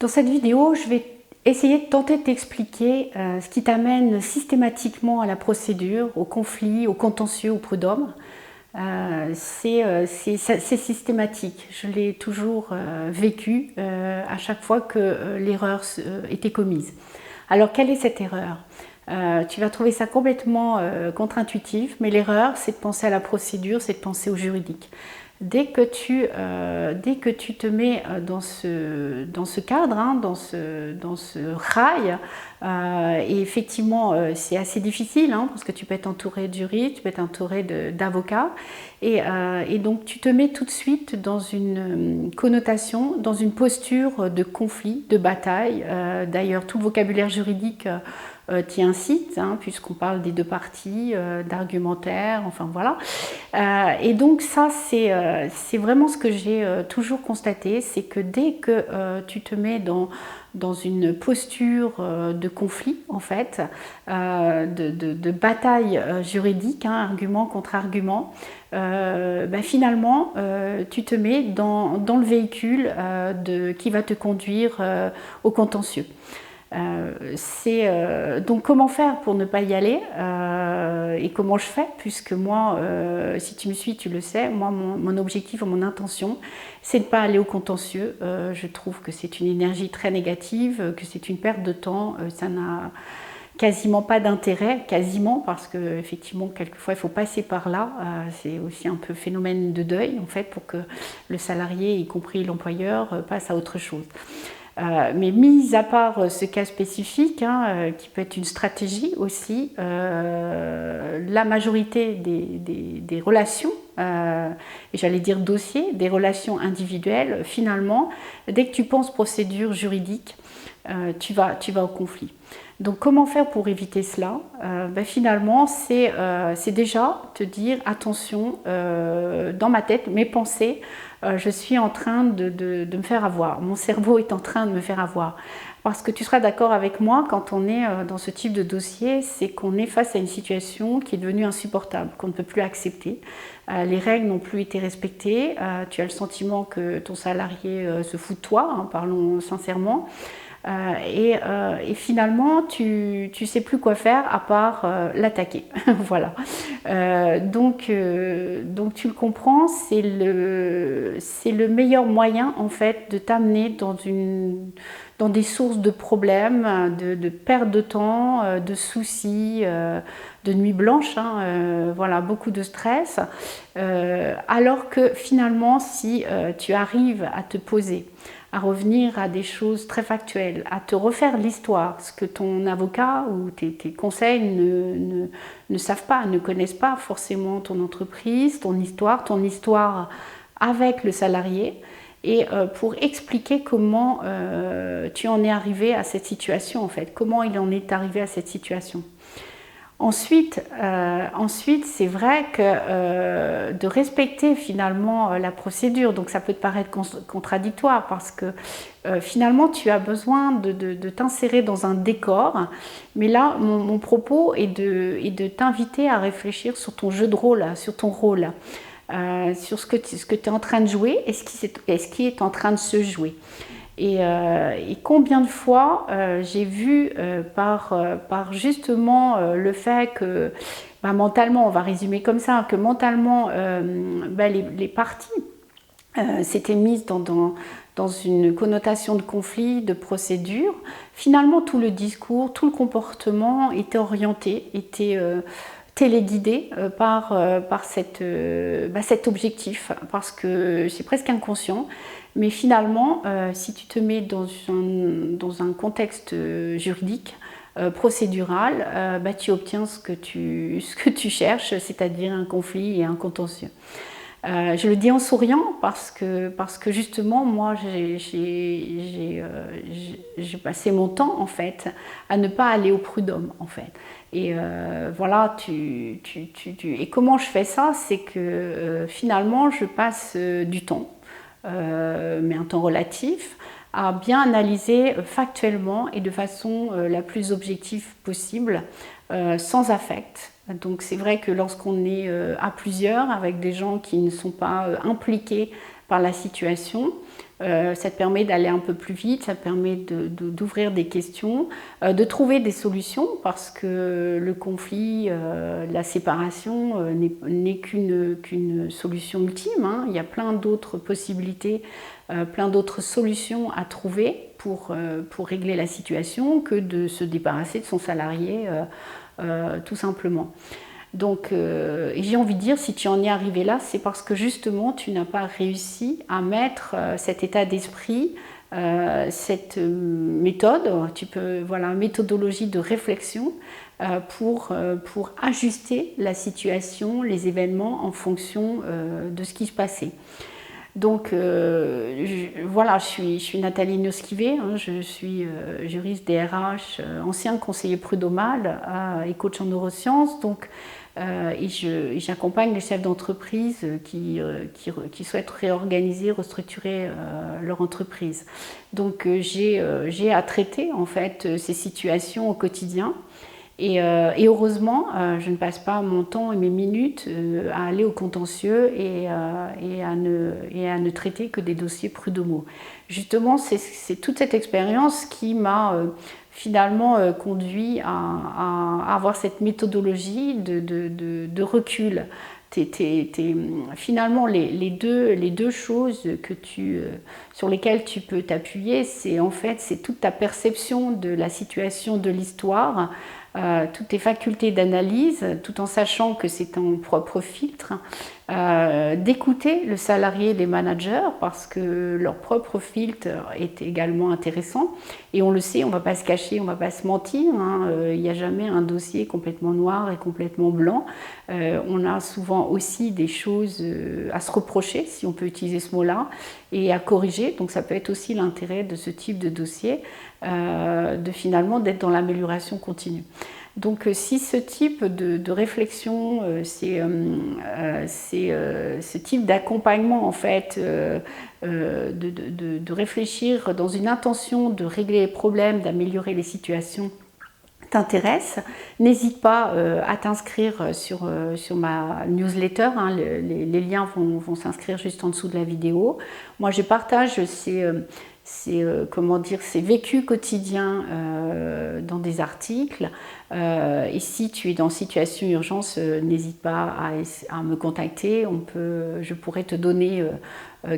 Dans cette vidéo, je vais essayer de tenter de t'expliquer ce qui t'amène systématiquement à la procédure, au conflit, au contentieux, au prud'homme. C'est systématique. Je l'ai toujours vécu à chaque fois que l'erreur était commise. Alors, quelle est cette erreur? Tu vas trouver ça complètement contre-intuitif, mais l'erreur, c'est de penser à la procédure, c'est de penser au juridique. Dès que tu te mets dans ce cadre, hein, dans ce rail, et effectivement c'est assez difficile, hein, parce que tu peux être entouré de juristes, tu peux être entouré d'avocats, et donc tu te mets tout de suite dans une connotation, dans une posture de conflit, de bataille. D'ailleurs, tout le vocabulaire juridique t'y incite, hein, puisqu'on parle des deux parties, d'argumentaire, enfin voilà. Et donc ça, c'est vraiment ce que j'ai toujours constaté, c'est que dès que tu te mets dans une posture de conflit, en fait, de bataille juridique, hein, argument contre argument, finalement, tu te mets dans le véhicule qui va te conduire au contentieux. Donc comment faire pour ne pas y aller et comment je fais, puisque moi, si tu me suis, tu le sais, moi mon objectif, mon intention, c'est de ne pas aller au contentieux. Je trouve que c'est une énergie très négative, que c'est une perte de temps, ça n'a quasiment pas d'intérêt, quasiment, parce que effectivement quelquefois il faut passer par là, c'est aussi un peu phénomène de deuil en fait, pour que le salarié, y compris l'employeur, passe à autre chose. Mais mis à part ce cas spécifique, hein, qui peut être une stratégie aussi, la majorité des relations, et j'allais dire dossiers, des relations individuelles, finalement, dès que tu penses procédure juridique, tu vas au conflit. Donc comment faire pour éviter cela? Finalement, c'est déjà te dire attention, dans ma tête, mes pensées, je suis en train de me faire avoir, mon cerveau est en train de me faire avoir. Parce que tu seras d'accord avec moi, quand on est dans ce type de dossier, c'est qu'on est face à une situation qui est devenue insupportable, qu'on ne peut plus accepter. Les règles n'ont plus été respectées, tu as le sentiment que ton salarié se fout de toi, hein, parlons sincèrement. Et finalement, tu sais plus quoi faire à part l'attaquer. Voilà. Donc tu le comprends, c'est le meilleur moyen en fait de t'amener dans des sources de problèmes, de perte de temps, de soucis, de nuits blanches, hein, voilà, beaucoup de stress. Alors que finalement, si tu arrives à te poser, à revenir à des choses très factuelles, à te refaire l'histoire, ce que ton avocat ou tes conseils ne savent pas, ne connaissent pas forcément ton entreprise, ton histoire avec le salarié, et pour expliquer comment tu en es arrivé à cette situation en fait, comment il en est arrivé à cette situation. Ensuite, c'est vrai que de respecter finalement la procédure, donc ça peut te paraître contradictoire parce que finalement tu as besoin de t'insérer dans un décor, mais là mon propos est de t'inviter à réfléchir sur ton jeu de rôle, sur ton rôle, sur ce que tu es en train de jouer et ce qui est en train de se jouer. Et combien de fois j'ai vu par justement le fait que mentalement, on va résumer comme ça, que mentalement les parties s'étaient mises dans une connotation de conflit, de procédure. Finalement, tout le discours, tout le comportement était orienté, était téléguidé par cet objectif, parce que c'est presque inconscient. Mais finalement, si tu te mets dans un contexte juridique, procédural, tu obtiens ce que tu cherches, c'est-à-dire un conflit et un contentieux. Je le dis en souriant parce que justement, moi, j'ai passé mon temps, en fait, à ne pas aller au prud'homme, en fait. Et voilà, et comment je fais ça? C'est que finalement, je passe du temps, mais un temps relatif, à bien analyser factuellement et de façon la plus objective possible, sans affect. Donc c'est vrai que lorsqu'on est à plusieurs, avec des gens qui ne sont pas impliqués par la situation, Ça te permet d'aller un peu plus vite, ça te permet d'ouvrir des questions, de trouver des solutions, parce que le conflit, la séparation n'est qu'une solution ultime, hein. Il y a plein d'autres possibilités, plein d'autres solutions à trouver pour régler la situation que de se débarrasser de son salarié tout simplement. Donc, j'ai envie de dire, si tu en es arrivé là, c'est parce que justement, tu n'as pas réussi à mettre cet état d'esprit, cette méthode, voilà, méthodologie de réflexion pour ajuster la situation, les événements en fonction de ce qui se passait. Donc voilà, je suis Nathalie Noskivé, hein, je suis juriste DRH, ancien conseiller prud'homal et coach en neurosciences. Donc, et j'accompagne les chefs d'entreprise qui souhaitent réorganiser, restructurer leur entreprise. Donc j'ai à traiter en fait ces situations au quotidien. Et heureusement, je ne passe pas mon temps et mes minutes à aller au contentieux et à ne traiter que des dossiers prud'homaux. Justement, c'est toute cette expérience qui m'a finalement conduit à avoir cette méthodologie de recul. Finalement, les deux choses sur lesquelles tu peux t'appuyer, c'est toute ta perception de la situation, de l'histoire, toutes tes facultés d'analyse, tout en sachant que c'est ton propre filtre, d'écouter le salarié et les managers, parce que leur propre filtre est également intéressant. Et on le sait, on ne va pas se cacher, on ne va pas se mentir, hein. Il n'y a jamais un dossier complètement noir et complètement blanc. On a souvent aussi des choses à se reprocher, si on peut utiliser ce mot-là, et à corriger. Donc ça peut être aussi l'intérêt de ce type de dossier, finalement d'être dans l'amélioration continue. Donc si ce type de réflexion, ce type d'accompagnement en fait, de réfléchir dans une intention de régler les problèmes, d'améliorer les situations, t'intéresse, n'hésite pas à t'inscrire sur ma newsletter, hein, les liens vont s'inscrire juste en dessous de la vidéo. Moi je partage ces vécus quotidiens dans des articles. Et si tu es dans situation d'urgence, n'hésite pas à me contacter. Je pourrais te donner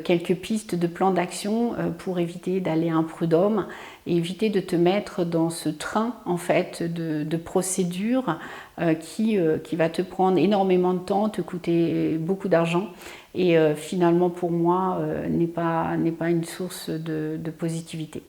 quelques pistes de plans d'action pour éviter d'aller à un prud'homme et éviter de te mettre dans ce train en fait de procédures qui va te prendre énormément de temps, te coûter beaucoup d'argent et finalement pour moi n'est pas une source de positivité.